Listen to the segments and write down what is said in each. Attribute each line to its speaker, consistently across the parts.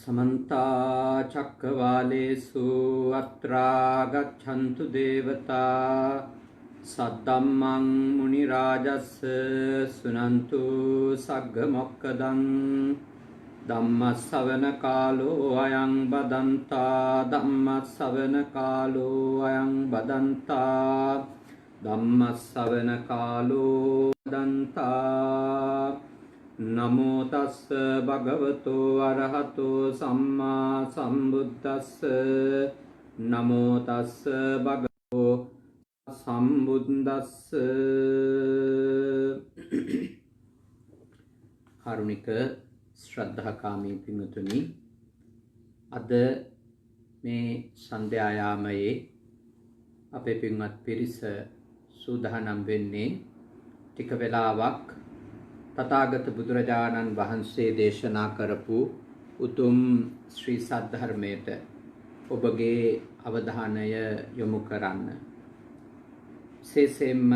Speaker 1: समन्ता चक्रवालेषु अत्रा गच्छन्तु देवता सद्धम्मं मुनिराजस्य सुनन्तु सग्गमोक्खदं धम्मश्रवणकालो अयं बदन्ता धम्मश्रवणकालो अयं बदन्ता धम्मश्रवणकालो बदन्ता नमो तस्स भगवतो अरहतो सम्मा सम्बुद्धस्स नमो तस्स भगवतो සම්බුද්දස්ස කාරුණික ශ්‍රද්ධාකාමී පින්වතුනි අද මේ සන්ධ්‍යා යාමයේ අපේ පින්වත් පිරිස සූදානම් වෙන්නේ ටික වෙලාවක් තථාගත බුදුරජාණන් වහන්සේ දේශනා කරපු උතුම් ශ්‍රී සද්ධර්මයට ඔබගේ අවධානය යොමු කරන්න. විශේෂයෙන්ම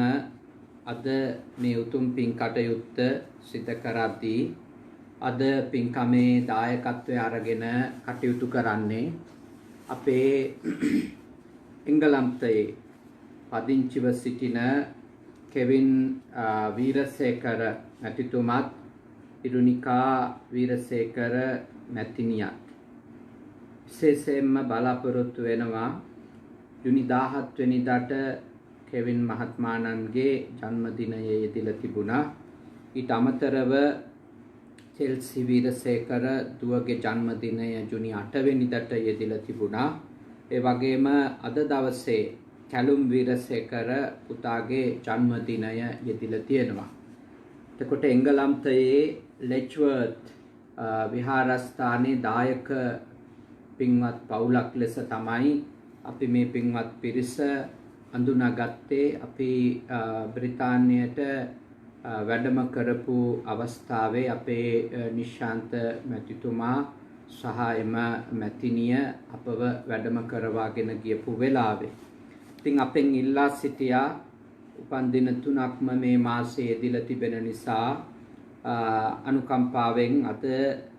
Speaker 1: අද මේ උතුම් පින් කටයුත්ත සිදු කරද්දී අද පින්කමේ දායකත්වය අරගෙන කටයුතු කරන්නේ අපේ එංගලන්තයේ පදිංචිව සිටින කෙවින් වීරසේකර මැතිතුමත් ඉරුනිකා වීරසේකර මැතිණියත් විශේෂයෙන්ම බලාපොරොත්තු වෙනවා ජුනි 17 වෙනිදාට කෙවින් මහත්මාණන්ගේ ජන්මදිනයේ යෙදিলা තිබුණා. ඊට අමතරව චෙල්සි වීරසේකර දුවගේ ජන්මදිනය ජුනි 8 වෙනිදාට යෙදিলা තිබුණා. ඒ වගේම අද දවසේ කැලුම් වීරසේකර පුතාගේ ජන්මදිනය යෙදিলা තියෙනවා. එතකොට එංගලන්තයේ ලෙච්වර්ත් විහාරස්ථානයේ දායක පින්වත් පවුලක් ලෙස තමයි අපි මේ පින්වත් පිරිස අඳුනාගත්තේ. අපි බ්‍රිතාන්‍යයට වැඩම කරපු අවස්ථාවේ අපේ නිශාන්ත මැතිතුමා සහ එම මැතිණිය අපව වැඩම කරවාගෙන ගියපු වෙලාවේ ඉතින් අපෙන් ඉල්ලා සිටියා උපන්දින 3ක්ම මේ මාසයේ යෙදিলা තිබෙන නිසා අනුකම්පාවෙන් අද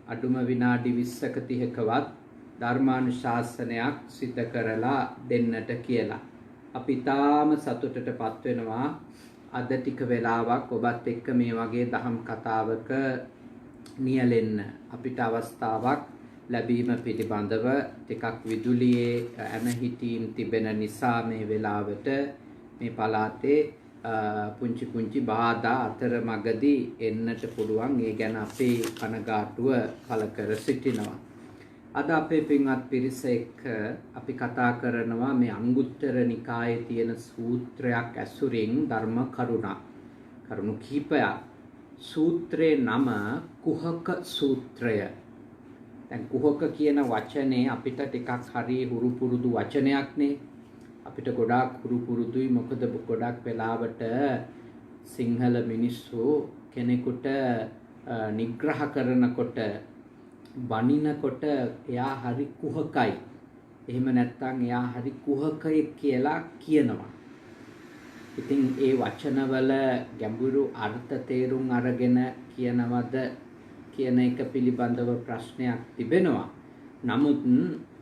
Speaker 1: අඩුම විනාඩි 20ක 30කවත් ධර්මානුශාසනයක් සිදු කරලා දෙන්නට කියලා. අපි තාම සතුටටපත් වෙනවා අද ටික වෙලාවක් ඔබත් එක්ක මේ වගේ දහම් කතාවක නියැලෙන්න අපිට අවස්ථාවක් ලැබීම පිළිබඳව ටිකක් විදුලියේ ඇනහිටීම් තිබෙන නිසා මේ වෙලාවට මේ පළාතේ පුංචි පුංචි බාධා අතරමඟදී එන්නට පුළුවන්. ඒ ගැන අපේ කනගාටුව පළ කර සිටිනවා. අද අපේ පින්වත් පිරිස එක්ක අපි කතා කරනවා මේ අංගුත්තර නිකායේ තියෙන සූත්‍රයක් ඇසුරින් ධර්ම කරුණු කීපයක්. සූත්‍රේ නම කුහක සූත්‍රය. දැන් කුහක කියන වචනේ අපිට ටිකක් හරි හුරු පුරුදු වචනයක් නේ. අපිට ගොඩාක් හුරු පුරුදුයි. මොකද ගොඩක් වෙලාවට සිංහල මිනිස්සු කෙනෙකුට නිග්‍රහ කරනකොට බනිනකොට එයා හරි කුහකයි. එහෙම නැත්නම් එයා හරි කුහකයෙක් කියලා කියනවා. ඉතින් ඒ වචනවල ගැඹුරු අර්ථ තේරුම් අරගෙන කියනවද කියන එක පිළිබඳව ප්‍රශ්නයක් තිබෙනවා. නමුත්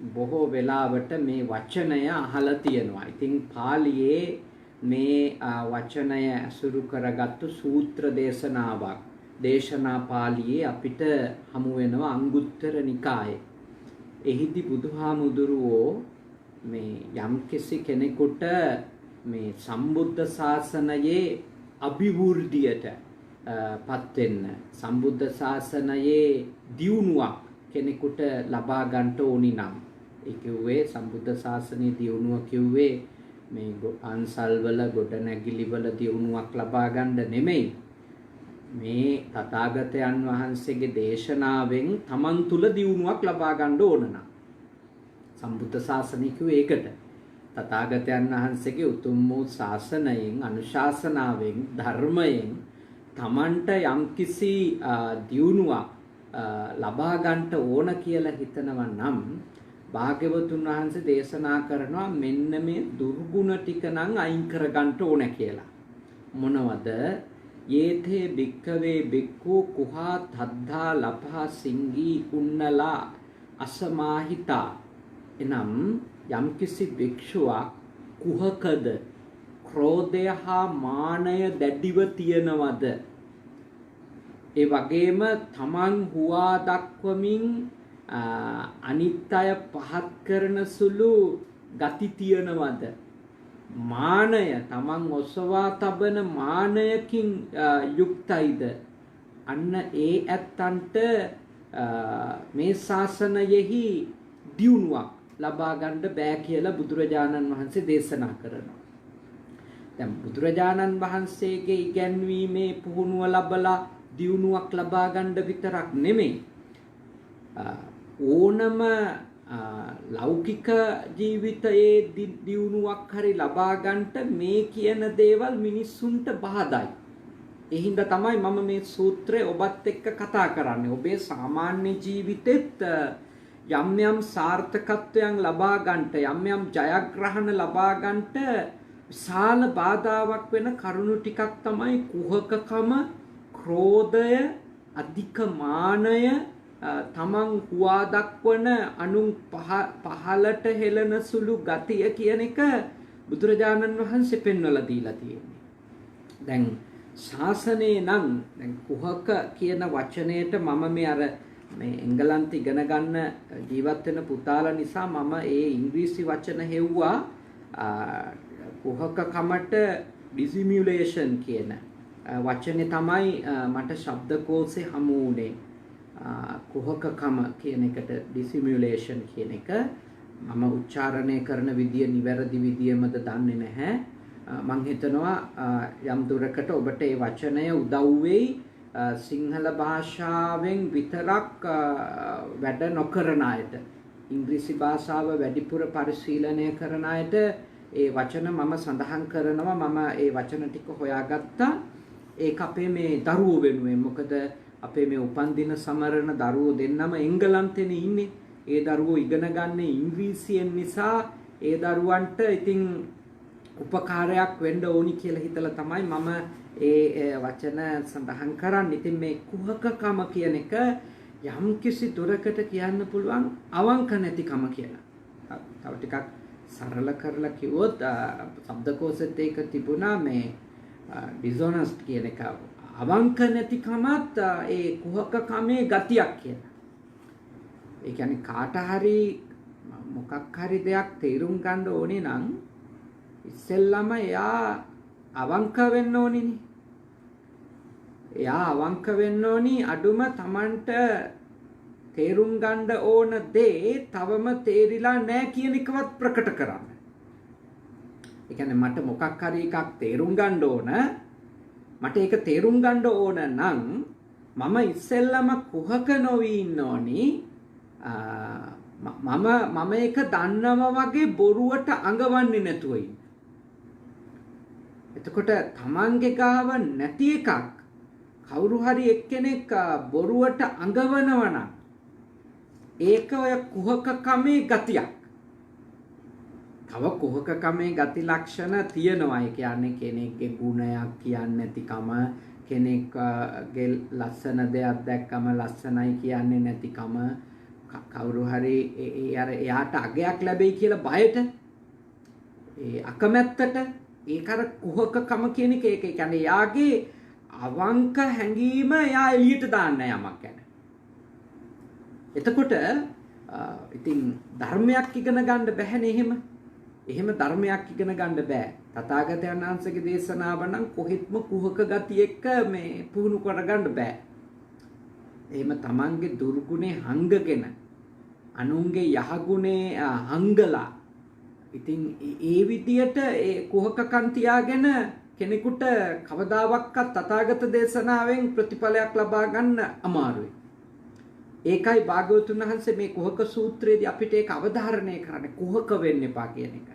Speaker 1: බොහෝ වෙලාවට මේ වචනය අහලා තියෙනවා. ඉතින් පාලියේ මේ වචනය අසුරු කරගත්තු සූත්‍ර දේශනාවක් දේශනා පාළියේ අපිට හමු වෙනවා අංගුත්තර නිකායේ. එහිදී බුදුහාමුදුරුවෝ මේ යම්කිසි කෙනෙකුට මේ සම්බුද්ධ ශාසනයේ අභිවෘද්ධියට පත් වෙන්න සම්බුද්ධ ශාසනයේ දියුණුවක් කෙනෙකුට ලබා ගන්නට ඕනි නම් ඒ කිව්වේ සම්බුද්ධ ශාසනයේ දියුණුව කිව්වේ මේ අන්සල්වල ගොඩනැගිලිවල දියුණුවක් ලබා ගන්න නෙමෙයි. මේ තථාගතයන් වහන්සේගේ දේශනාවෙන් තමන් තුල දියුණුවක් ලබා ගන්න ඕන නම් සම්බුද්ධ ශාසනය කිව්වේ ඒකට. තථාගතයන් වහන්සේගේ උතුම් වූ ශාසනයෙන් අනුශාසනාවෙන් ධර්මයෙන් තමන්ට යම්කිසි දියුණුවක් ලබා ගන්නට ඕන කියලා හිතනවා නම් භාග්‍යවතුන් වහන්සේ දේශනා කරනවා මෙන්න මේ දුර්ගුණ ටික නම් අයින් කර ගන්නට ඕන කියලා. මොනවද? යේතේ භික්ඛවේ භික්ඛු කුහා තද්ධා ලපහා සිංගී කුන්නලා අසමාහිතා එනම් යම්කිසි භික්ෂුවක් කුහකද ක්‍රෝධය හා මානය දැඩිව තියනවද ඒ වගේම තමන් හුවා දක්වමින් අනිත් අය පහත් කරන සුළු ගති තියනවද මානය තමන් ඔසවා තබන මානයකින් යුක්තයිද අන්න ඒ ඇත්තන්ට මේ ශාසනයෙහි දියුණුවක් ලබා ගන්න බෑ කියලා බුදුරජාණන් වහන්සේ දේශනා කරනවා. දැන් බුදුරජාණන් වහන්සේගේ ඉගැන්වීමේ පුහුණුව ලැබලා දියුණුවක් ලබා ගන්න විතරක් නෙමෙයි ඕනම ලෞකික ජීවිතයේ දියුණුවක් හරි ලබා ගන්නට මේ කියන දේවල් මිනිස්සුන්ට බාධායි. ඒ හින්දා තමයි මම මේ සූත්‍රය ඔබත් එක්ක කතා කරන්නේ. ඔබේ සාමාන්‍ය ජීවිතෙත් යම් යම් සාර්ථකත්වයන් ලබා ගන්නට යම් යම් ජයග්‍රහණ ලබා ගන්නට විශාල බාධාවක් වෙන කරුණු ටිකක් තමයි කුහකකම, ක්‍රෝධය, අධික මානය, තමන් හුවා දක්වන අනුන් පහලට හෙළන සුළු ගතිය කියන එක බුදුරජාණන් වහන්සේ පෙන්වලා දීලා තියෙන්නේ. දැන් ශාසනයේ නම් දැන් කුහක කියන වචනයට මම මේ අර මේ එංගලන්තේ ඉගෙන ගන්න ජීවත් වෙන පුතාලා නිසා මම ඒ ඉංග්‍රීසි වචන හෙව්වා කුහකකමට ඩිසිමියුලේෂන් කියන වචනේ තමයි මට ශබ්දකෝෂේ හමු වුණේ. කුහකකම කියන එකට ඩිසිමියුලේෂන් කියන එක මම උච්චාරණය කරන විදිය නිවැරදි විදියමද දන්නේ නැහැ. මම හිතනවා යම් දුරකට ඔබට ඒ වචනය උදව් වෙයි සිංහල භාෂාවෙන් විතරක් වැඩ නොකරන අයට ඉංග්‍රීසි භාෂාව වැඩිපුර පරිශීලනය කරන අයට ඒ වචන මම සඳහන් කරනවා. මම ඒ වචන ටික හොයාගත්තා. ඒක අපේ මේ දරුවෝ වෙනුවෙන් මොකද අපේ මේ උපන්දින සමරන දරුවෝ දෙන්නම එංගලන්තේ ඉන්නේ. ඒ දරුවෝ ඉගෙන ගන්න ඉංග්‍රීසියෙන් නිසා ඒ දරුවන්ට ඉතින් උපකාරයක් වෙන්න ඕනි කියලා හිතලා තමයි මම ඒ වචන සඳහන් කරන්නේ. ඉතින් මේ කුහකකම කියන එක යම් කිසි දුරකට කියන්න පුළුවන් අවංක නැතිකම කියලා. තව ටිකක් සරල කරලා කිව්වොත් ශබ්දකෝෂෙත් ඒක තිබුණා මේ dishonest කියන එක. අවංක නැතිකමත් ඒ කුහකකමේ ගතියක් කියලා. ඒ කියන්නේ කාට හරි මොකක් හරි දෙයක් තේරුම් ගන්න ඕනේ නම් ඉස්සෙල්ලම එයා අවංක වෙන්න ඕනිනේ. එයා අවංක වෙන්න ඕනි අඩුම Tamanට තේරුම් ගන්න ඕන දේ තවම තේරිලා නැහැ කියන එකවත් ප්‍රකට කරන්න. ඒ කියන්නේ මට මොකක් හරි එකක් තේරුම් ගන්න ඕන. මට ඒක තේරුම් ගන්න ඕන නම් මම ඉස්සෙල්ලම කුහක නොවි ඉන්න ඕනි. මම ඒක දන්නවා වගේ බොරුවට අඟවන්නේ නැතුව ඉන්න. එතකොට තමන්ගේ ගාව නැති එකක් කවුරු හරි එක්කෙනෙක් බොරුවට අඟවනවා නම් ඒක ඔය කුහකකමේ ගතියක්. තව කුහකකමේ ගති ලක්ෂණ තියෙනවා. ඒ කියන්නේ කෙනෙක්ගේ ගුණයක් කියන්නේ නැතිකම, කෙනෙක්ගේ ලස්සන දෙයක් දැක්කම ලස්සනයි කියන්නේ නැතිකම, කවුරු හරි එයාට අගයක් ලැබෙයි කියලා බයට, ඒ අකමැත්තට ඒක අර කුහකකම කියන එක. ඒක කියන්නේ යාගේ අවංක හැඟීම යා එළියට දාන්න යමක් ගැන. එතකොට ඉතින් ධර්මයක් ඉගෙන ගන්න බැහැනේ එහෙම. එහෙම ධර්මයක් ඉගෙන ගන්න බෑ. තථාගතයන් වහන්සේගේ දේශනාව නම් කොහෙත්ම කුහක ගතිය එක්ක මේ පුහුණු කරගන්න බෑ. එහෙම තමන්ගේ දුර්ගුණේ හංගගෙන අනුන්ගේ යහගුණේ හංගලා ඉතින් ඒ විදියට ඒ කුහකකම් තියාගෙන කෙනෙකුට කවදාවත් තථාගත දේශනාවෙන් ප්‍රතිඵලයක් ලබා ගන්න අමාරුයි. ඒකයි භාග්‍යවතුන් වහන්සේ මේ කුහක සූත්‍රයේදී අපිට ඒක අවධාරණය කරන්නේ කුහක වෙන්න එපා කියන එක.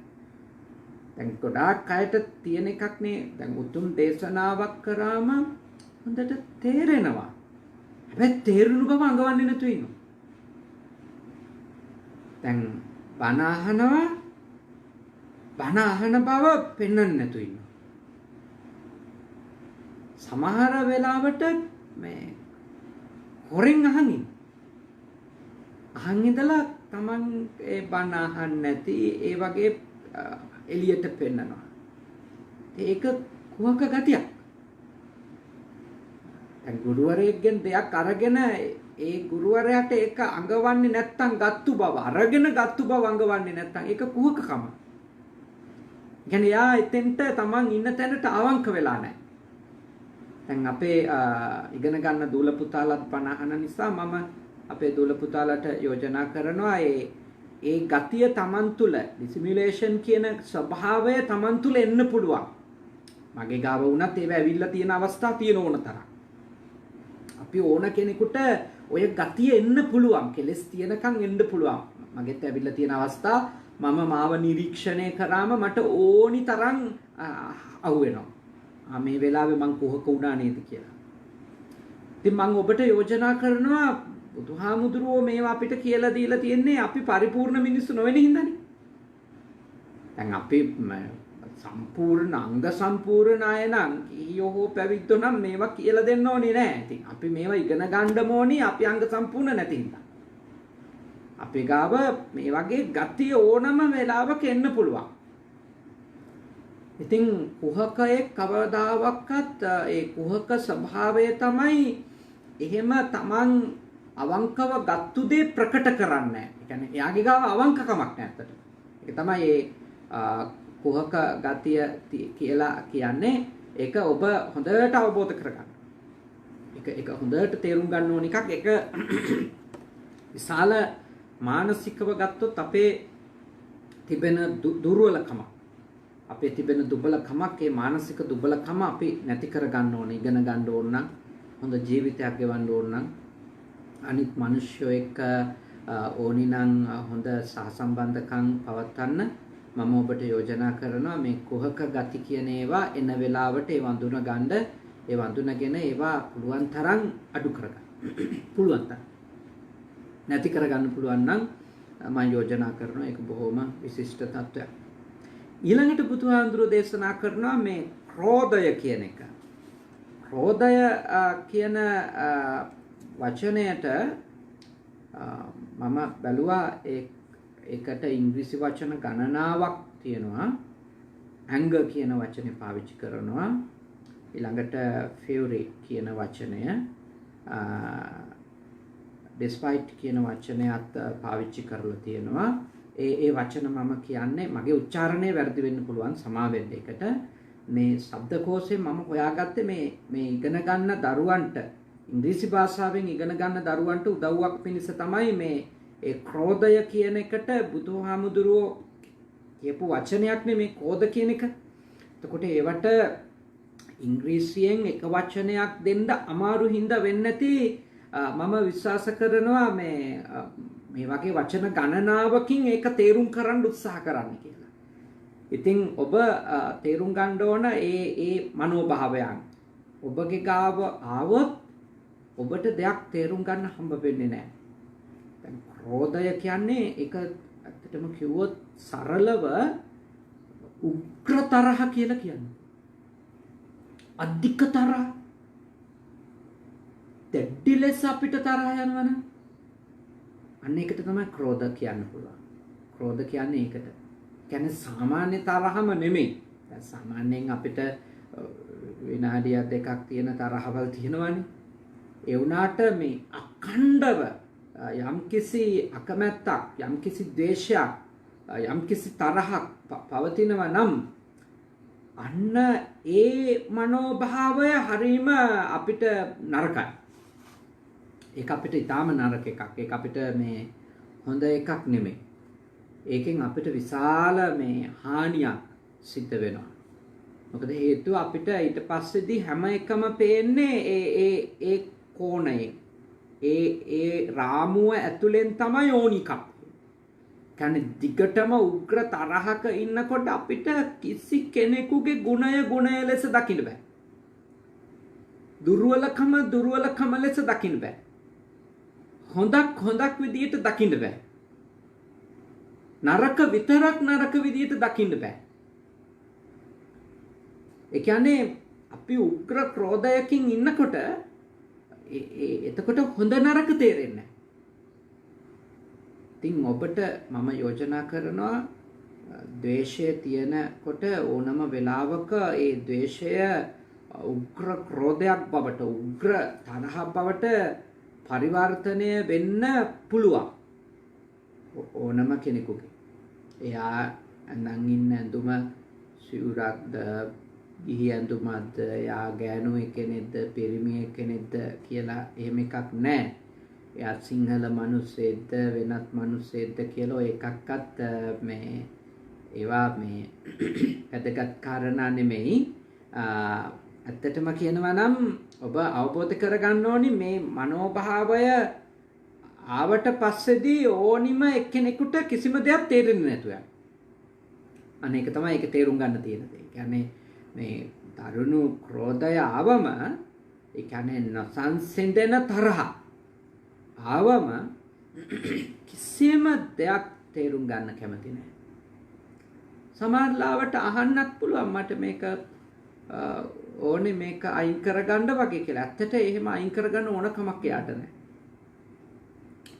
Speaker 1: දැන් ගොඩාක් අයට තියෙන එකක් නේ. දැන් උතුම් දේශනාවක් කරාම හොඳට තේරෙනවා. හැබැයි තේරුණු බව අඟවන්නේ නැතුව ඉන්නවා. දැන් බණ අහනවා, බණ අහන බව පෙන්වන්න නැතුව ඉන්නවා. සමහර වෙලාවට මේ හොරෙන් අහන පහන් ඉඳලා Taman ඒ බණ අහන්න නැති ඒ වගේ එළියට පෙන්නනවා. ඒක කුහක ගතියක්. දැන් ගුරුවරයෙක්ගෙන් දෙයක් අරගෙන ඒ ගුරුවරයාට ඒක අඟවන්නේ නැත්තම් ගත්තු බව අරගෙන ගත්තු බව අඟවන්නේ නැත්තම් ඒක කුහකකම. කියන්නේ යා එතෙන්ට Taman ඉන්න තැනට අවංක වෙලා නැහැ. දැන් අපේ ඉගෙන ගන්න දූල පුතාලත් බණ අහන නිසා මම අපේ දූල පුතාලට යෝජනා කරනවා ඒ ගතිය Taman තුල ඩිසිමියුලේෂන් කියන ස්වභාවය Taman තුල එන්න පුළුවන්. මගේ ගාව වුණත් ඒව ඇවිල්ලා තියෙන අවස්ථා තියෙන ඕන තරම්. අපි ඕන කෙනෙකුට ඔය ගතිය එන්න පුළුවන්. කෙලස් තියෙනකන් එන්න පුළුවන්. මගෙත් ඇවිල්ලා තියෙන අවස්ථා මම මාව නිරීක්ෂණය කරාම මට ඕනි තරම් අහුවෙනවා. මේ වෙලාවේ මං කුහක වුණා නේද කියලා. ඉතින් මං ඔබට යෝජනා කරනවා බුදුහාමුදුරුවෝ මේවා අපිට කියලා දීලා තියෙන්නේ අපි පරිපූර්ණ මිනිස්සු නොවෙන හින්දානේ. දැන් අපි සම්පූර්ණ අංග සම්පූර්ණ අය නම් ඊයෝ හෝ පැවිද්දෝ නම් මේවා කියලා දෙන්න ඕනේ නෑ. ඉතින් අපි මේවා ඉගෙන ගන්න ඕනේ අපි අංග සම්පූර්ණ නැති හින්දා. අපි ගාව මේ වගේ ගතිය ඕනම වෙලාවක එන්න පුළුවන්. ඉතින් කුහකයේ කවදාවත් ඒ කුහක ස්වභාවය තමයි එහෙම Taman අවංකව ගත්තු දේ ප්‍රකට කරන්නේ නැහැ. ඒ කියන්නේ එයාගේ ගාව අවංකකමක් නැහැ අතට. ඒක තමයි ඒ කුහක ගතිය කියලා කියන්නේ. ඒක ඔබ හොඳට අවබෝධ කරගන්න. ඒක හොඳට තේරුම් ගන්න ඕන එකක්. ඒක විශාල මානසිකව ගත්තොත් අපේ තිබෙන දුර්වලකම අපේ තිබෙන දුබලකමක් ඒ මානසික දුබලකම අපි නැති කර ගන්න ඕනේ. ඉගෙන ගන්න ඕන නම් හොඳ ජීවිතයක් ගෙවන්න ඕන නම් අනිත් මිනිස්සු එක්ක ඕනි නම් හොඳ සහසම්බන්ධකම් පවත්වන්න මම ඔබට යෝජනා කරනවා මේ කුහක ගති කියන ඒවා එන වෙලාවට ඒ වඳුන ගන්න ඒ වඳුනගෙන ඒවා පුළුවන් තරම් අඩු කරගන්න. පුළුවන් තරම් නැති කරගන්න පුළුවන් නම් මම යෝජනා කරනවා ඒක බොහොම විශිෂ්ට තත්ත්වයක්. ඊළඟට බුදුහාඳුරෝ දේශනා කරනවා මේ ක්‍රෝධය කියන එක. ක්‍රෝධය කියන වචනයට මම බැලුවා ඒකට ඉංග්‍රීසි වචන ගණනාවක් තියෙනවා. anger කියන වචනේ පාවිච්චි කරනවා. ඊළඟට fury කියන වචනය despite කියන වචනයත් පාවිච්චි කරලා තියෙනවා. ඒ වචන මම කියන්නේ මගේ උච්චාරණය වැරදි වෙන්න පුළුවන් සමා වෙන්න එකට. මේ ශබ්දකෝෂයෙන් මම හොයාගත්තේ මේ ඉගෙන ගන්න දරුවන්ට ඉංග්‍රීසි භාෂාවෙන් ඉගෙන ගන්න දරුවන්ට උදව්වක් පිණිස තමයි මේ ඒ ක්‍රෝධය කියන එකට බුදුහාමුදුරුවෝ කියපු වචනයක් නේ මේ ක්‍රෝධ කියන එක. එතකොට ඒවට ඉංග්‍රීසියෙන් එක වචනයක් දෙන්න අමාරු හින්දා වෙන්නේ නැති මම විශ්වාස කරනවා මේ වගේ වචන ගණනාවකින් ඒක තේරුම් කරන්න උත්සාහ කරන්න කියලා. ඉතින් ඔබ තේරුම් ගන්න ඕන ඒ මනෝභාවයන්. ඔබගේ ගාව ආවොත් ඔබට දෙයක් තේරුම් ගන්න හම්බ වෙන්නේ නැහැ. දැන් ක්‍රෝධය කියන්නේ ඒක ඇත්තටම කිව්වොත් සරලව උග්‍ර තරහ කියලා කියන්නේ. අධික තරහ. දෙඩි ලෙස අපිට තරහ යනවනේ. අන්න ඒකට තමයි ක්‍රෝධ කියන්න පුළුවන්. ක්‍රෝධ කියන්නේ ඒකට. කියන්නේ සාමාන්‍ය තරහම නෙමෙයි. දැන් සාමාන්‍යයෙන් අපිට විනාඩියක් දෙකක් තියෙන තරහවල් තියෙනවනේ. ඒ වුණාට මේ අඛණ්ඩව යම්කිසි අකමැත්තක්, යම්කිසි ද්වේෂයක්, යම්කිසි තරහක් පවතිනවා නම් අන්න ඒ මනෝභාවය හරීම අපිට නරකයි. ඒක අපිට ඊටාම නරක එකක්. ඒක අපිට මේ හොඳ එකක් නෙමෙයි. ඒකෙන් අපිට විශාල මේ හානියක් සිද්ධ වෙනවා. මොකද හේතුව අපිට ඊට පස්සේදී හැම එකම පේන්නේ ඒ කෝණයෙන්. ඒ රාමුව ඇතුලෙන් තමයි ඕනිකක්. කියන්නේ දිගටම උග්‍ර තරහක ඉන්නකොට අපිට කිසි කෙනෙකුගේ ගුණය ලෙස දකින්න බෑ. දුර්වලකම ලෙස දකින්න බෑ. හොඳක් විදියට දකින්න බෑ. නරක විතරක් නරක විදියට දකින්න බෑ. ඒ කියන්නේ අපි උග්‍ර ක්‍රෝධයකින් ඉන්නකොට එතකොට හොඳ නරක තේරෙන්නේ නැහැ. ඉතින් ඔබට මම යෝජනා කරනවා ද්වේෂය තියෙනකොට ඕනම වෙලාවක ඒ ද්වේෂය උග්‍ර ක්‍රෝධයක් බවට උග්‍ර තරහක් බවට පරිවර්තනය වෙන්න පුළුවන් ඕනම කෙනෙකුගේ. එයා අඳන් ඉන්න ඇඳුම සිවුරක්ද ගිහි ඇඳුමක්ද එයා ගෑනු කෙනෙක්ද පිරිමි කෙනෙක්ද කියලා එහෙම එකක් නැහැ. එයා සිංහල මිනිස්සෙක්ද වෙනත් මිනිස්සෙක්ද කියලා එකක්වත් මේ ඒවා මේ වැදගත් කාරණා නෙමෙයි. ඇත්තටම කියනවා නම් ඔබ අවබෝධ කරගන්න ඕනි මේ මනෝභාවය ආවට පස්සේදී ඕනිම එක්කෙනෙකුට කිසිම දෙයක් තේරෙන්නේ නැතුව යනවා. අනේක තමයි ඒක තේරුම් ගන්න තියෙන දේ. කියන්නේ මේ දරුණු ක්‍රෝධය ආවම ඒ කියන්නේ නොසන්සෙන්දෙන තරහ ආවම කිසිම දෙයක් තේරුම් ගන්න කැමති නැහැ. සමහරවිට අහන්නත් පුළුවන් මට මේක ඕනේ මේක අයින් කරගන්න වගේ කියලා. ඇත්තට එහෙම අයින් කරගන්න ඕන කමක් එයාට නැහැ.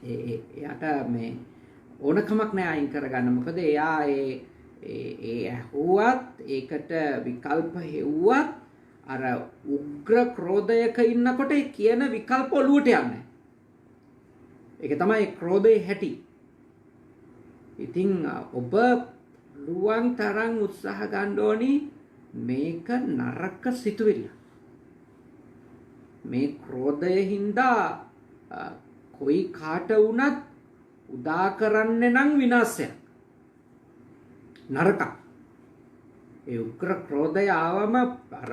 Speaker 1: එයාට මේ ඕන කමක් නැහැ අයින් කරගන්න. මොකද එයා ඒ ඇහුවත් ඒකට විකල්ප හෙව්වත් අර උග්‍ර ක්‍රෝධයක ඉන්නකොට ඒ කියන විකල්ප ඔලුවට යන්නේ. ඒක තමයි ක්‍රෝධයේ හැටි. ඉතින් ඔබ පුළුවන් තරම් උත්සාහ ගන්න ඕනි මේක නරක සිතුවිල්ල. මේ ක්‍රෝධය හින්දා කොයි කාට වුණත් උදා කරන්නේ නම් විනාශයක්. නරක. ඒ උග්‍ර ක්‍රෝධය ආවම අර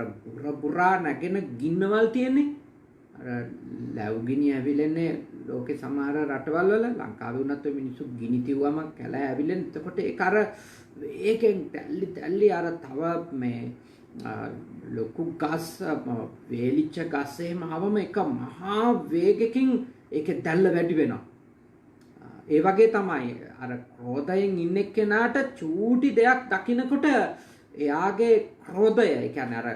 Speaker 1: බුරා නැගෙන ගින්නවල් තියෙන්නේ. අර ලැබුගිනි ඇවිලෙන්නේ ලෝකේ සමහර රටවල් වල ලංකාවේ වුණත් ඔය මිනිස්සු ගිනි තිව්වම කැල ඇවිලෙන. එතකොට ඒක අර ඒකෙන් තැල්ලි අර තව මේ ලොකු ගස් වේලිච්ච ගස් එහෙම ආවම එක මහා වේගකින් ඒකේ දැල්ල වැඩි වෙනවා. ඒ වගේ තමයි අර ක්‍රෝධයෙන් ඉන්න කෙනාට චූටි දෙයක් දකිනකොට එයාගේ ක්‍රෝධය ඒ කියන්නේ අර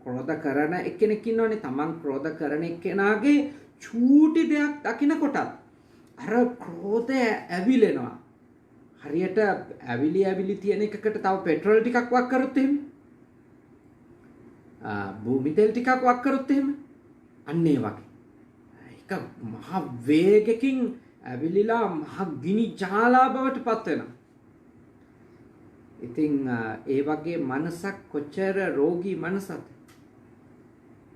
Speaker 1: ක්‍රෝධ කරන එක්කෙනෙක් ඉන්නවනේ Taman ක්‍රෝධ කරන එක්කෙනාගේ චූටි දෙයක් දකිනකොට අර ක්‍රෝධය ඇවිලෙනවා. හරියට ඇවිලි තියෙන එකකට තව පෙට්‍රල් ටිකක් වක් කරොත් එහෙම භූමි තෙල් ටිකක් වක් කරොත් එහෙම අන්න ඒ වගේ ඒක මහ වේගකින් ඇවිලිලා මහ ගිනි ජාලා බවට පත් වෙනවා. ඉතින් ඒ වගේ මනසක් කොච්චර රෝගී මනසක්ද?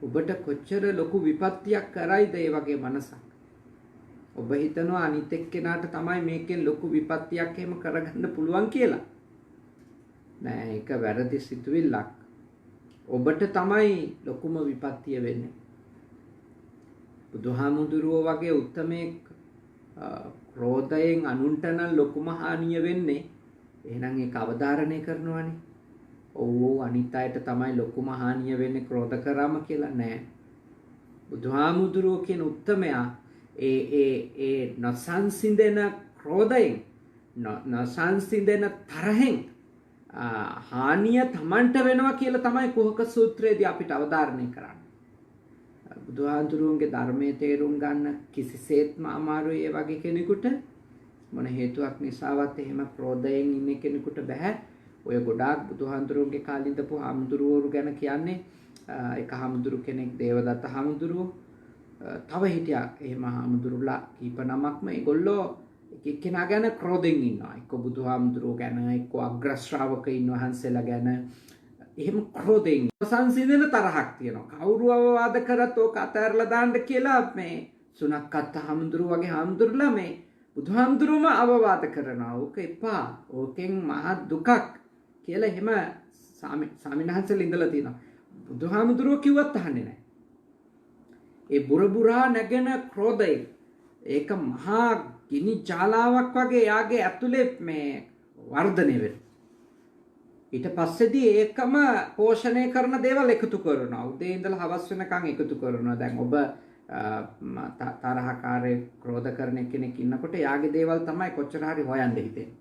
Speaker 1: ඔබට කොච්චර ලොකු විපත්තියක් කරයිද ඒ වගේ මනසක්? ඔබ හිතනවා අනිත් එක්කෙනාට තමයි මේකෙන් ලොකු විපත්තියක් එහෙම කරගන්න පුළුවන් කියලා. නෑ ඒක වැරදි සිතුවිල්ලක්. ඔබට තමයි ලොකුම විපත්තිය වෙන්නේ. බුදුහාමුදුරුවෝ වගේ උත්තමයෙක් ක්‍රෝධයෙන් අනුන්ට නම් ලොකුම හානිය වෙන්නේ. එහෙනම් ඒක අවධාරණය කරනවනේ. ඔව් අනිත් අයට තමයි ලොකුම හානිය වෙන්නේ ක්‍රෝධ කරාම කියලා නෑ. බුදුහාමුදුරුවෝ කියන උත්තමයා ඒ නොසන්සිඳෙන ක්‍රෝධයෙන් නොසන්සිඳෙන තරහෙන් හානිය Tamanට වෙනවා කියලා තමයි කුහක සූත්‍රයේදී අපිට අවධාරණය කරන්නේ. බුදුහාමුදුරුවන්ගේ ධර්මයේ තේරුම් ගන්න කිසිසේත්ම අමාරුයි ඒ වගේ කෙනෙකුට. මොන හේතුවක් නිසාවත් එහෙම ක්‍රෝධයෙන් ඉන්න කෙනෙකුට බෑ. ඔය ගොඩාක් බුදුහාමුදුරුවන්ගේ කාලේ ඉඳපු හාමුදුරුවෝ ගැන කියන්නේ එක හාමුදුරු කෙනෙක් දේවදත්ත හාමුදුරුවෝ තව හිටියා එහෙම හාමුදුරුලා කීප නමක්ම ඒගොල්ලෝ එක එක්කෙනා ගැන ක්‍රෝධෙන් ඉන්නවා. එක්ක බුදුහාමුදුරුවෝ ගැන එක්ක අග්‍ර ශ්‍රාවකයින් වහන්සේලා ගැන එහෙම ක්‍රෝධෙන් සංසිඳන තරහක් තියෙනවා. කවුරු අවවාද කරත් ඕක අතහැරලා දාන්න කියලා මේ සුනක්කත් හාමුදුරුවෝ වගේ හාමුදුරුලා මේ බුදුහාමුදුරුවම අවවාද කරනවා. ඕක එපා. ඕකෙන් මහ දුකක් කියලා එහෙම සාමිනහන්සල ඉඳලා තියෙනවා. බුදුහාමුදුරුවෝ කිව්වත් අහන්නේ නැහැ. ඒ බුරබුරා නැගෙන ක්‍රෝධය ඒක මහා ගිනි ජාලාවක් වගේ යාගේ ඇතුලේ මේ වර්ධනය වෙනවා. ඊට පස්සේදී ඒකම පෝෂණය කරන දේවල් එකතු කරනවා. උදේ ඉඳලා හවස වෙනකන් එකතු කරනවා. දැන් ඔබ තරහකාරී ක්‍රෝධ කරන කෙනෙක් ඉන්නකොට යාගේ දේවල් තමයි කොච්චර හරි හොයන්න හිතෙන්නේ.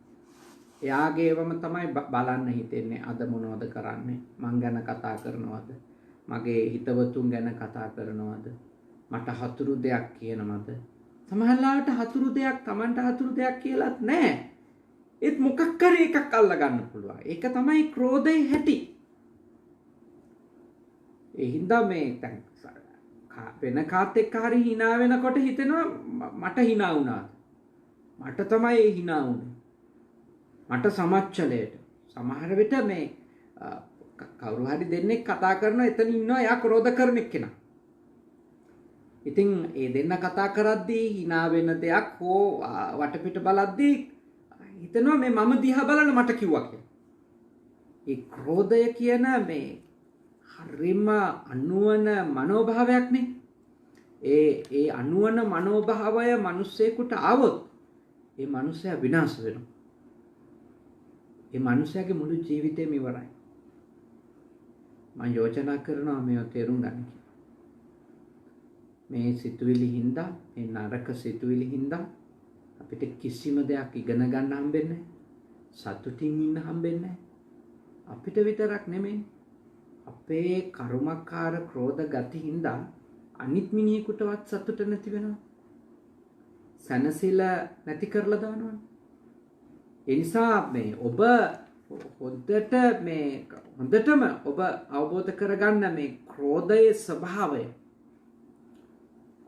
Speaker 1: එයාගේවම තමයි බලන්න හිතෙන්නේ. අද මොනවද කරන්නේ? මං ගැන කතා කරනවද? මගේ හිතවතුන් ගැන කතා කරනවද? මට හතුරු දෙයක් කියනවද? සමහරවිට හතුරු දෙයක් Tamanට හතුරු දෙයක් කියලාත් නැහැ. ඒත් මොකක් කරේ එකක් අල්ල ගන්න පුළුවන්. ඒක තමයි ක්‍රෝධයේ හැටි. ඒ හින්දා මේ දැන් වෙන කාත් එක්ක හරි hina වෙනකොට හිතෙනවා මට hina වුණා. මට තමයි hina වුනේ. මට සමච්චලයට. සමහර විට මේ කවුරු හරි දෙන්නෙක් කතා කරනවා එතන ඉන්නවා එයා ක්‍රෝධ කරන එක්කෙනා. ඉතින් ඒ දෙන්න කතා කරද්දී hina වෙන දෙයක් හෝ වටපිට බලද්දී හිතනවා මේ මම දිහා බලන මට කිව්වා කියලා. ඒ ක්‍රෝධය කියන මේ හරිම අනුවන මනෝභාවයක් නේ. ඒ අනුවන මනෝභාවය මිනිස්සෙකුට આવොත් ඒ මිනිසයා විනාශ වෙනවා. ඒ මිනිසයාගේ මුළු ජීවිතේම ඉවරයි. මම යෝජනා කරනවා මේව තේරුම් ගන්න කියලා. මේ සිතුවිලි හින්දා මේ නරක සිතුවිලි හින්දා අපිට කිසිම දෙයක් ඉගෙන ගන්න හම්බෙන්නේ නැහැ. සතුටින් ඉන්න හම්බෙන්නේ නැහැ. අපිට විතරක් නෙමෙයි. අපේ කර්මකාර ක්‍රෝධ ගති හින්දා අනිත් මිනිහෙකුටවත් සතුට නැති වෙනවා. සනසිල නැති කරලා දානවා. ඒ නිසා මේ ඔබ හොඳටම ඔබ අවබෝධ කරගන්න මේ ක්‍රෝධයේ ස්වභාවය.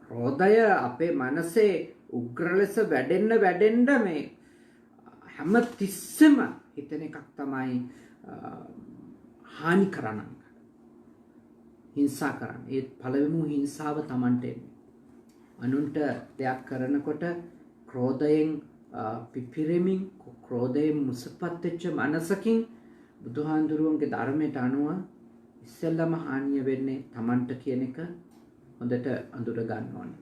Speaker 1: ක්‍රෝධය අපේ මනසේ උග්‍ර ලෙස වැඩෙන්න මේ හැම තිස්සෙම හිතන එකක් තමයි හානි කරන්න. හිංසා කරන්න. ඒ පළවෙනිම හිංසාව Tamanට එන්නේ. අනුන්ට දෙයක් කරනකොට ක්‍රෝධයෙන් පිපිරෙමින් ක්‍රෝධයෙන් මුසපත් වෙච්ච මනසකින් බුදුහාඳුරුවන්ගේ ධර්මයට අනුව ඉස්සෙල්ලම හානිය වෙන්නේ Tamanට කියන එක හොඳට අඳුර ගන්න ඕනේ.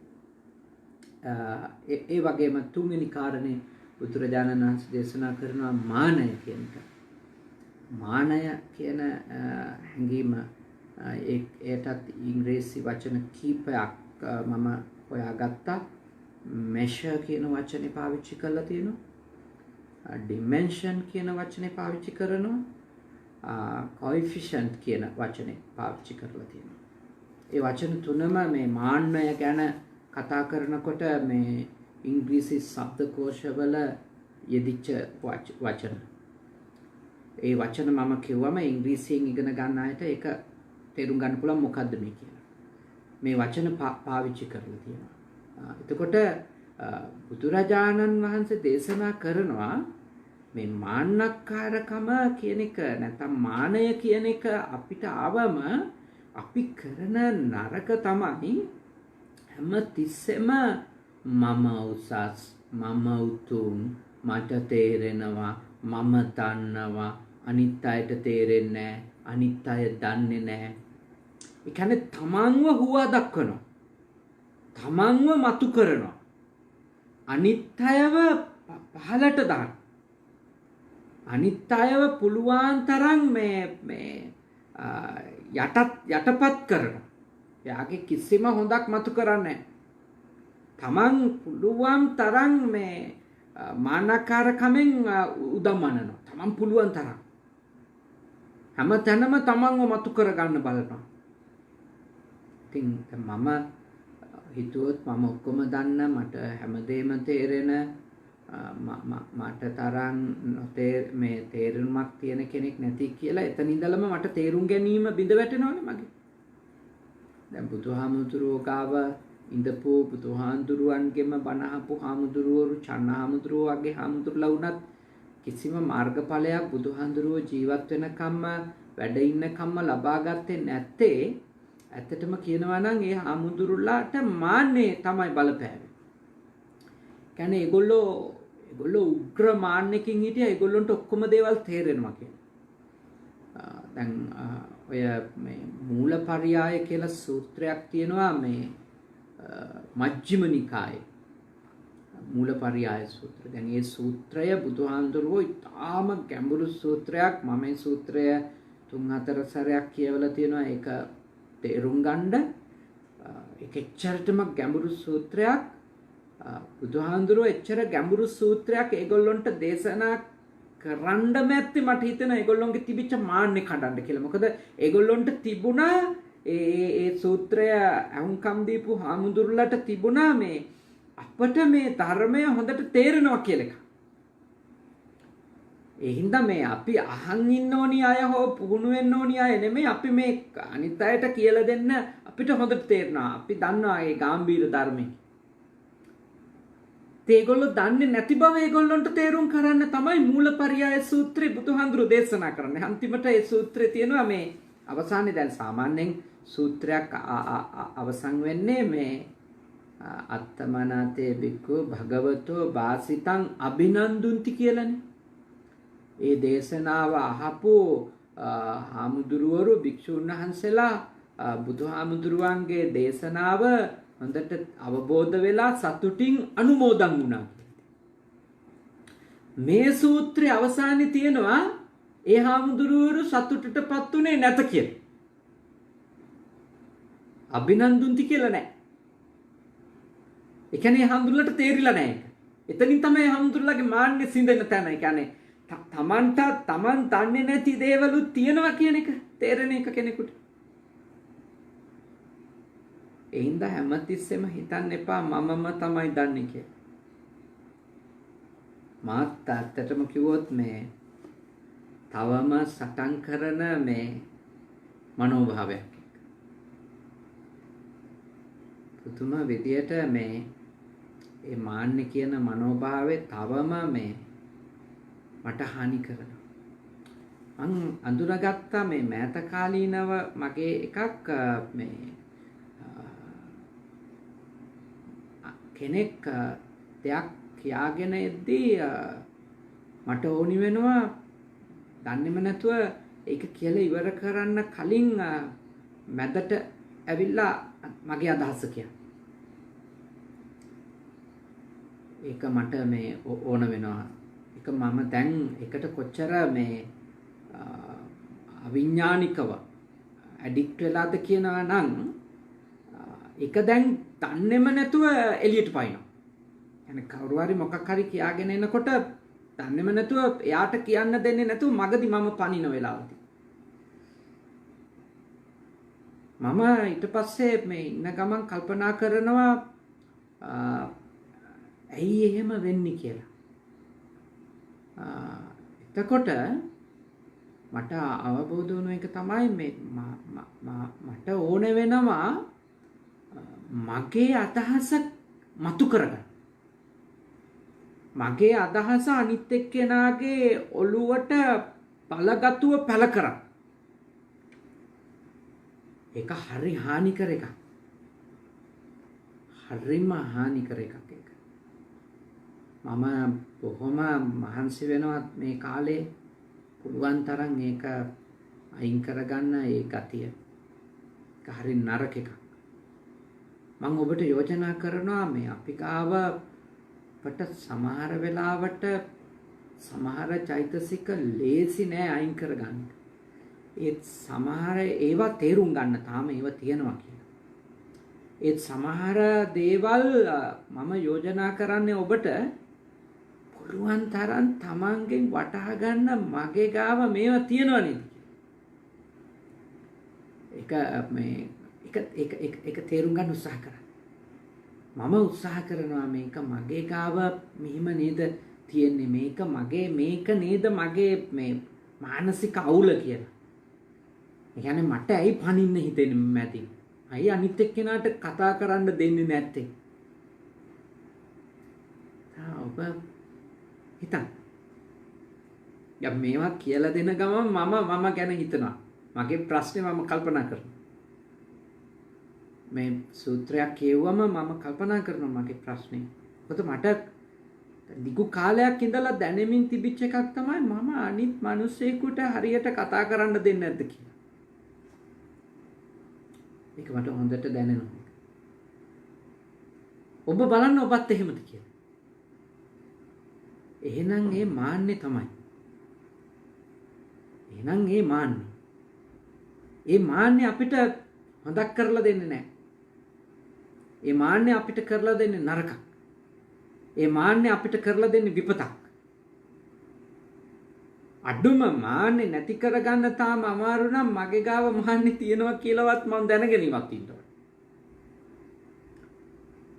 Speaker 1: ඒ වගේම තුන්වෙනි කාරණේ බුදුරජාණන් වහන්සේ දේශනා කරනවා මානය කියන එක. මානය කියන හැඟීම ඒටත් ඉංග්‍රීසි වචන කීපයක් මම හොයාගත්තා. measure කියන වචනේ පාවිච්චි කරලා තියෙනවා. dimension කියන වචනේ පාවිච්චි කරනවා. coefficient කියන වචනේ පාවිච්චි කරලා තියෙනවා. ඒ වචන තුනම මේ මාන්නය ගැන කතා කරනකොට මේ ඉංග්‍රීසි ශබ්දකෝෂවල යෙදිච්ච වචන. ඒ වචන මම කිව්වම ඉංග්‍රීසියෙන් ඉගෙන ගන්න අයට ඒක තේරුම් ගන්න පුළුවන් මොකද්ද මේ කියලා. මේ වචන පාවිච්චි කරලා තියෙනවා. එතකොට බුදුරජාණන් වහන්සේ දේශනා කරනවා මේ මාන්නක්කාරකම කියන එක නැත්නම් මානය කියන එක අපිට ආවම අපි කරන නරක තමයි හැම තිස්සෙම මම උසස් මම උතුම් මට තේරෙනවා මම දන්නවා අනිත් අයට තේරෙන්නේ නැහැ අනිත් අය දන්නේ නැහැ. ඒ කියන්නේ තමන්ව හුවා දක්වනවා. තමන්ව මතු කරනවා. අනිත් අයව පහලට දාන. අනිත් අයව පුළුවන් තරම් මේ යටපත් කරනවා. එයාගේ කිසිම හොඳක් මතු කරන්නේ නැහැ. තමන් පුළුවන් තරම් මේ මානකාරකමෙන් උදම්මනනවා. තමන් පුළුවන් තරම් හැම තැනම තමන්ව මතු කරගන්න බලනවා. ඉතින් මම හිතුවොත් මම ඔක්කොම දන්න මට හැමදේම තේරෙන මට තරම් මේ තේරුමක් තියෙන කෙනෙක් නැති කියලා එතන ඉඳලම මට තේරුම් ගැනීම බිඳ වැටෙනවනේ මගේ. දැන් බුදුහාමුදුරුවෝ ගාව ඉඳපු බුදුහාමුදුරුවන්ගෙම බණ අහපු හාමුදුරුවෝ චන්නහාමුදුරුවෝ වගේ හාමුදුරුලා වුණත් කිසිම මාර්ගඵලයක් බුදුහාමුදුරුවෝ ජීවත් වෙනකම්ම වැඩ ඉන්නකම්ම ලබා ගත්තේ නැත්තේ ඇත්තටම කියනවා නම් ඒ හාමුදුරුලාට මාන්නේ තමයි බලපෑවේ. කියන්නේ ඒගොල්ලෝ උග්‍ර මාන්නකින් හිටියා. ඒගොල්ලන්ට ඔක්කොම දේවල් තේරෙනවා කියලා. දැන් ඔය මේ මූලපරියාය කියලා සූත්‍රයක් තියෙනවා මේ මජ්ක්‍ධිම නිකායේ. මූලපරියාය සූත්‍රය. දැන් මේ සූත්‍රය බුදුහාමුදුරුවෝ ඉතාම ගැඹුරු සූත්‍රයක්. මම මේ සූත්‍රය 3-4 සැරයක් කියවලා තියෙනවා. ඒක තේරුම් ගන්න ඒක එච්චරටම ගැඹුරු සූත්‍රයක්. බුදුහාඳුරෝ එච්චර ගැඹුරු සූත්‍රයක් ඒගොල්ලොන්ට දේශනා කරන්න මැත්තේ මට හිතෙනවා ඒගොල්ලොන්ගේ තිබිච්ච මාන්නේ කඩන්න කියලා. මොකද ඒගොල්ලොන්ට තිබුණා ඒ සූත්‍රය අහුම්කම් දීපු හාමුදුරුලට තිබුණා මේ අපට මේ ධර්මය හොඳට තේරෙනවා කියලා එකක්. ඒ හින්දා මේ අපි අහන් ඉන්න ඕනි අය හෝ පුහුණු වෙන්න ඕනි අය නෙමෙයි අපි මේ අනිත් අයට කියලා දෙන්න අපිට හොඳට තේරෙනවා. අපි දන්නවා ඒ ගැඹීර ධර්මය. ඒගොල්ලෝ දන්නේ නැති බව ඒගොල්ලන්ට තේරුම් කරන්න තමයි මූලපරියාය සූත්‍රය බුදුහාඳුරු දේශනා කරන්නේ. අන්තිමට ඒ සූත්‍රය තියෙනවා මේ අවසානයේ දැන් සාමාන්‍යයෙන් සූත්‍රයක් අවසන් වෙන්නේ මේ අත්තමනාතේ බික්ඛු භගවතෝ වාසිතං අභිනන්දුන්ති කියලානේ. ඒ දේශනාව අහපු හාමුදුරුවරු භික්ෂුන් වහන්සේලා බුදුහාමුදුරුවන්ගේ දේශනාව හොඳට අවබෝධ වෙලා සතුටින් අනුමෝදන් වුණා. මේ සූත්‍රයේ අවසානයේ තියෙනවා ඒ හාමුදුරුවරු සතුටටපත් උනේ නැත කියලා. අභිනන්දුන්ති කියලා නැහැ. ඒ කියන්නේ හාමුදුරුවන්ට තේරිලා නැහැ ඒක. එතනින් තමයි හාමුදුරුවන්ගේ මාන්නේ සිඳෙන තැන. ඒ කියන්නේ තමන් දන්නේ නැති දේවලුත් තියෙනවා කියන එක තේරෙන එක කෙනෙකුට. ඒ හින්දා හැමතිස්සෙම හිතන්න එපා මමම තමයි දන්නේ කියලා. මාත් ඇත්තටම කිව්වොත් මේ තවම සටන් කරන මේ මනෝභාවයක් එක්ක. පුදුම විදියට මේ මාන්නේ කියන මනෝභාවය තවම මේ මට හානි කරනවා. මං අඳුරගත්තා මේ මෑත කාලීනව මගේ එකක් මේ කෙනෙක් දෙයක් කියාගෙන එද්දී මට ඕනි වෙනවා දන්නේම නැතුව ඒක කියලා ඉවර කරන්න කලින් මැදට ඇවිල්ලා මගේ අදහස කියන්න. ඒක මට මේ ඕන වෙනවා. ඒක මම දැන් එකට කොච්චර මේ අවිඥානිකව ඇඩික්ට් වෙලාද කියනවා නම් ඒක දැන් දන්නේම නැතුව එළියට පයින්නවා. يعني කවුරු හරි මොකක් හරි කියාගෙන එනකොට දන්නේම නැතුව එයාට කියන්න දෙන්නේ නැතුව මගදී මම පනින වෙලාවදී මම ඊට පස්සේ මේ ඉන්න ගමන් කල්පනා කරනවා ඇයි එහෙම වෙන්නේ කියලා. එතකොට මට අවබෝධ වුණ එක තමයි මේ මට ඕන වෙනවා මගේ අදහස මතු කරගන්න. මගේ අදහස අනිත් එක්කෙනාගේ ඔළුවට බලගතුව පැල කරන්න. ඒක හරි හානිකර එකක්. හරිම හානිකර එකක් ඒක. මම බොහොම මහන්සි වෙනවා මේ කාලේ පුළුවන් තරම් ඒක අයින් කරගන්න ඒ ගතිය. ඒක හරි නරක එකක්. මම ඔබට යෝජනා කරනවා මේ අපි ගාව අපට සමහර වෙලාවට සමහර චෛතසික ලේසි නෑ අයින් කරගන්න. ඒත් සමහර ඒවා තේරුම් ගන්න තාම ඒවා තියෙනවා කියලා. ඒත් සමහර දේවල් මම යෝජනා කරන්නේ ඔබට පුළුවන් තරම් තමන්ගෙන් වටහා ගන්න මගේ ගාව මේවා තියෙනවා නේද? ඒක තේරුම් ගන්න උත්සාහ කරන්න. මම උත්සාහ කරනවා මේක මගේ ගාව මෙහිම නේද තියෙන්නේ, මේක නේද මගේ මේ මානසික අවුල කියලා. ඒ කියන්නේ මට ඇයි පනින්න හිතෙන්නේ මැදින්? අයි අනිත් එක්කෙනාට කතා කරන්න දෙන්නේ නැත්තේ? ඔබ හිතන්න. යා මේවා කියලා දෙන ගමන් මම ගැන හිතනවා. මගේ ප්‍රශ්නේ මම කල්පනා කරනවා. මේ සූත්‍රයක් කියවම මම කල්පනා කරනවා මගේ ප්‍රශ්නේ. මොකද මට දිගු කාලයක් ඉඳලා දැනෙමින් තිබිච්ච එකක් තමයි මම අනිත් මිනිස්සෙකුට හරියට කතා කරන්න දෙන්නේ නැද්ද කියලා. ඒක මට හොඳට දැනෙනවා. ඔබ බලන්න ඔබත් එහෙමද කියලා. එහෙනම් ඒ මාන්නේ තමයි. එහෙනම් ඒ මාන්නේ අපිට හොදක් කරලා දෙන්නේ නැහැ. ඒ මාන්නේ අපිට කරලා දෙන්නේ නරකක්. ඒ මාන්නේ අපිට කරලා දෙන්නේ විපතක්. අඩුම මාන්නේ නැති කරගන්න තාම අමාරු නම් මගේ ගාව මාන්නේ තියෙනවා කියලාවත් මම දැනගෙන ඉවත් ඉන්නවා.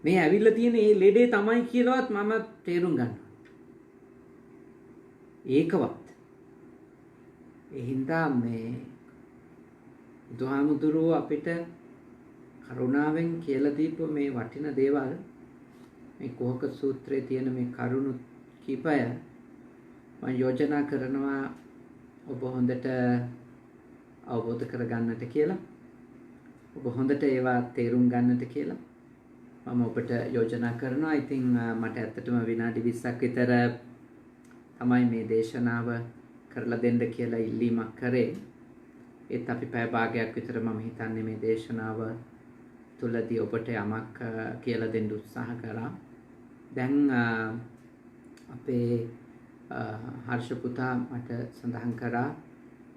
Speaker 1: මේ ඇවිල්ලා තියෙන මේ ලෙඩේ තමයි කියලාවත් මම තේරුම් ගන්නවා. ඒකවත්. ඒ හින්දා මේ බුදුහාමුදුරුවෝ අපිට කරුණාවෙන් කියලා දීපු මේ වටින දේවල් මේ කුහක සූත්‍රයේ තියෙන මේ කරුණු කීපය මම යෝජනා කරනවා ඔබ හොඳට අවබෝධ කරගන්නට කියලා. ඔබ හොඳට ඒවා තේරුම් ගන්නට කියලා මම ඔබට යෝජනා කරනවා. ඉතින් මට ඇත්තටම විනාඩි 20ක් විතර තමයි මේ දේශනාව කරලා දෙන්න කියලා ඉල්ලීමක් කරේ. ඒත් අපි පැය භාගයක් විතර මම හිතන්නේ මේ දේශනාව තුලදී ඔබට යමක් කියලා දෙන්න උත්සාහ කරා. දැන් අපේ හර්ෂ පුතා මට සඳහන් කරා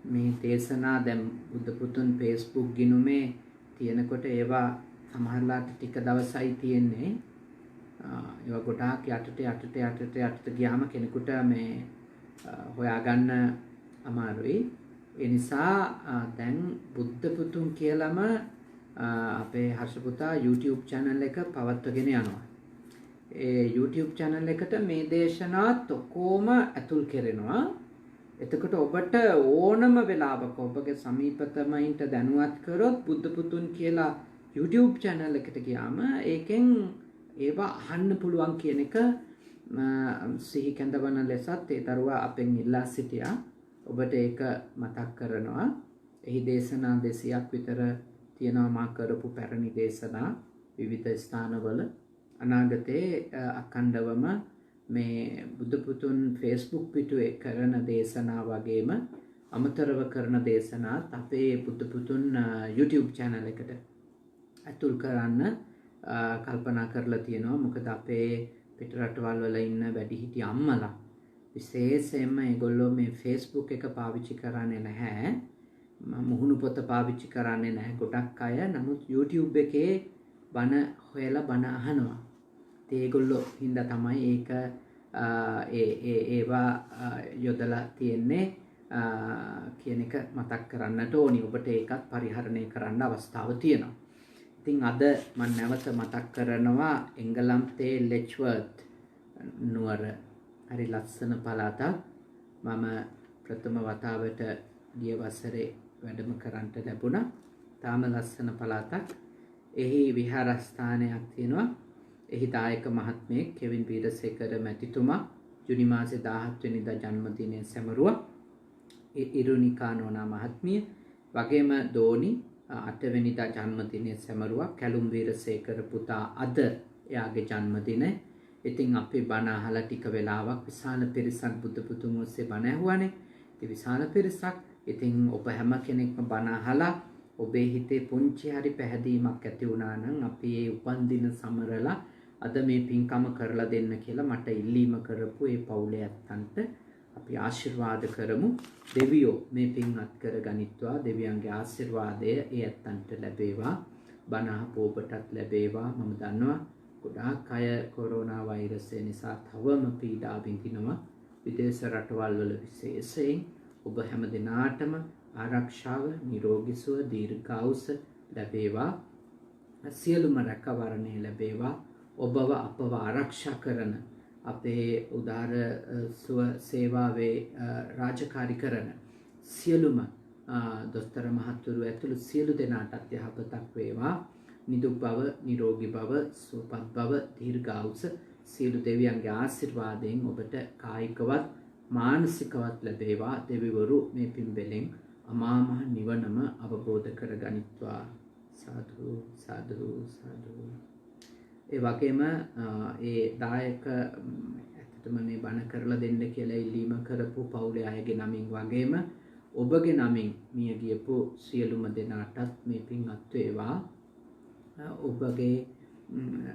Speaker 1: මේ දේශනා දැන් බුද්ධ පුතුන් Facebook ගිණුමේ තියෙනකොට ඒවා සමහරලාට ටික දවසයි තියෙන්නේ. ඒවා ගොඩාක් යටට ගියාම කෙනෙකුට මේ හොයාගන්න අමාරුයි. ඒ නිසා දැන් බුද්ධ පුතුන් කියලාම අපේ හර්ෂ පුතා YouTube channel එක පවත්වගෙන යනවා. ඒ YouTube channel එකට මේ දේශනාත් ඔක්කොම ඇතුල් කරනවා. එතකොට ඔබට ඕනම වෙලාවක ඔබගේ සමීපතමයින්ට දැනුවත් කරොත් බුද්ධ පුතුන් කියලා YouTube channel එකට ගියාම ඒකෙන් ඒවා අහන්න පුළුවන් කියන එක සිහි කැඳවන ලෙසත් ඒ දරුවා අපෙන් ඉල්ලා සිටියා. ඔබට ඒක මතක් කරනවා. එහි දේශනා 200ක් විතර තියෙනවා මා කරපු පැරණි දේශනා විවිධ ස්ථානවල. අනාගතයේ අඛණ්ඩවම මේ බුදු පුතුන් Facebook පිටුවේ කරන දේශනා වගේම අමතරව කරන දේශනාත් අපේ බුදු පුතුන් YouTube channel එකට ඇතුල් කරන්න කල්පනා කරලා තියෙනවා. මොකද අපේ පිටරටවල් වල ඉන්න වැඩිහිටි අම්මලා විශේෂයෙන්ම ඒගොල්ලෝ මේ Facebook එක පාවිච්චි කරන්නේ නැහැ. මුහුණු පොත පාවිච්චි කරන්නේ නැහැ ගොඩක් අය. නමුත් YouTube එකේ බණ හොයලා බණ අහනවා. ඒගොල්ලෝ හින්දා තමයි ඒක ඒවා යොදලා තියෙන්නේ කියන එක මතක් කරන්නට ඕනි. ඔබට ඒකත් පරිහරණය කරන්න අවස්ථාව තියෙනවා. ඉතින් අද මම නැවත මතක් කරනවා එංගලන්තයේ ලෙච්වර්ත් නුවර හරි ලස්සන පළාතක්. මම ප්‍රථම වතාවට ගිය වසරේ වැඩම කරන්නට ලැබුණා. තාම ලස්සන පළාතක්. එහි විහාරස්ථානයක් තියෙනවා. එහි දායක මහත්මයෙක් කෙවින් වීරසේකර මැතිතුමා ජුනි මාසේ 17 වෙනිදා ජන්මදිනය සැමරුවා. ඒ ඉරුනිකා නෝනා මහත්මිය වගේම දෝනි 8 වෙනිදා ජන්මදිනය සැමරුවා. කැලුම් වීරසේකර පුතා අද එයාගේ ජන්මදිනය. ඉතින් අපි බණ අහලා ටික වෙලාවක් විශාල පිරිසක් බුදු පුතුන් ඔස්සේ බණ ඇහුවානේ. ඉතින් විශාල පිරිසක්. ඉතින් ඔබ හැම කෙනෙක්ම බණ අහලා ඔබේ හිතේ පුංචි හරි පැහැදීමක් ඇති වුණා නම් අපි ඒ උපන්දින සමරලා අද මේ පින්කම කරලා දෙන්න කියලා මට ඉල්ලීම කරපු ඒ පවුලේ ඇත්තන්ට අපි ආශිර්වාද කරමු. දෙවියෝ මේ පින් අත් කරගනිත්වා. දෙවියන්ගේ ආශිර්වාදය ඒ ඇත්තන්ට ලැබේවා. බණ අහපු ඔබටත් ලැබේවා. මම දන්නවා ගොඩාක් අය කොරෝනා වෛරසය නිසා තවම පීඩා විඳිනවා. විදේශ රටවල් වල විශේෂයෙන් ඔබ හැම දිනාටම ආරක්ෂාව, නිරෝගී සුව, දීර්ඝායුෂ ලැබේවා. සියලුම රැකවරණය ලැබේවා. ඔබව අපව ආරක්ෂා කරන අපේ උදාර සුව සේවාවේ රාජකාරී කරන සියලුම දොස්තර මහත්වරු ඇතුළු සියලු දෙනාටත් යහපතක් වේවා. නිදුක් බව, නිරෝගී බව, සුවපත් බව, දීර්ඝායුෂ සියලු දෙවියන්ගේ ආශිර්වාදයෙන් ඔබට කායිකවත් මානසිකවත් ලැබේවා. දෙවිවරු මේ පින්බෙලෙන් අමා මහ නිවනම අවබෝධ කරගනිත්වා. සාදු සාදු සාදු. ඒ වගේම ඒ දායක ඇත්තටම මේ බණ කරලා දෙන්න කියලා ඉල්ලීම කරපු පවුලේ අයගේ නමින් වගේම ඔබගේ නමින් මිය ගියපු සියලුම දෙනාටත් මේ පින් අත් වේවා. ඔබගේ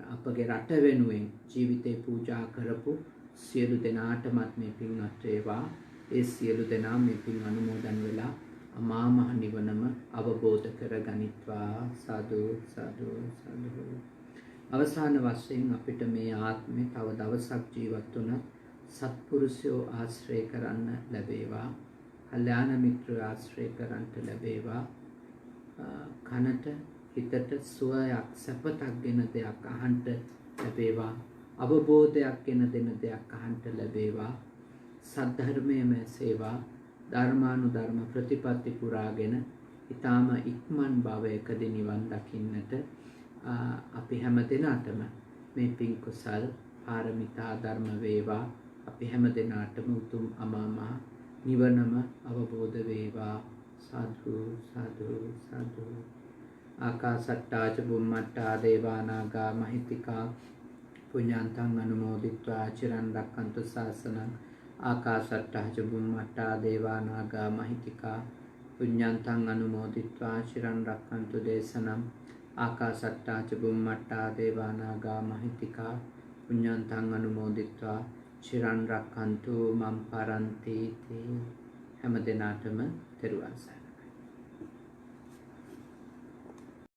Speaker 1: අපගේ රට වෙනුවෙන් ජීවිතේ පූජා කරපු සියලු දෙනාටමත් මේ පින් අත් වේවා. ඒ සියලු දෙනා මේ පින් අනුමෝදන් වෙලා අමා මහ නිවනම අවබෝධ කරගනිත්වා. සාදු සාදු සාදු. අවසාන වශයෙන් අපිට මේ ආත්මේ තව දවසක් ජීවත් වුණත් සත්පුරුෂයෝ ආශ්‍රය කරන්න ලැබේවා. කල්යාණ මිත්‍රයෝ ආශ්‍රය කරන්නට ලැබේවා. කනට හිතට සුවයක් සැපතක් දෙන දෙයක් අහන්න ලැබේවා. අවබෝධයක් එන දෙන දෙයක් අහන්ට ලැබේවා. සද්ධර්මයේම සේවා ධර්මානුධර්ම ප්‍රතිපත්ති පුරාගෙන ඊටාම ඉක්මන් භවයකදී නිවන් දකින්නට අපි හැම දිනාටම මේ පින් කුසල් පාරමිතා ධර්ම වේවා. අපි හැම දිනාටම උතුම් අමාමහ නිවනම අවබෝධ වේවා. සාදු සාදු සාදු. ආකාසට්ටා ච බුම්මට්ටා දේවා නාග මහිත්‍තිකා පුඤ්ඤන්තං අනුමෝදිත්වා චිරන් රක්ඛන්තු ශාසනං. ආකාසට්ටා ච බුම්මට්ටා දේවා නාග මහිත්‍තිකා පුඤ්ඤන්තං අනුමෝදිත්වා චිරන් රක්ඛන්තු දේශනං. ආකාසට්ටා ච බුම්මට්ටා දේවා නාග මහිත්‍තිකා පුඤ්ඤන්තං අනුමෝදිත්වා චිරන් රක්ඛන්තු මම් පරන්ති. හැම දිනාටම තෙරුවන් සරණයි.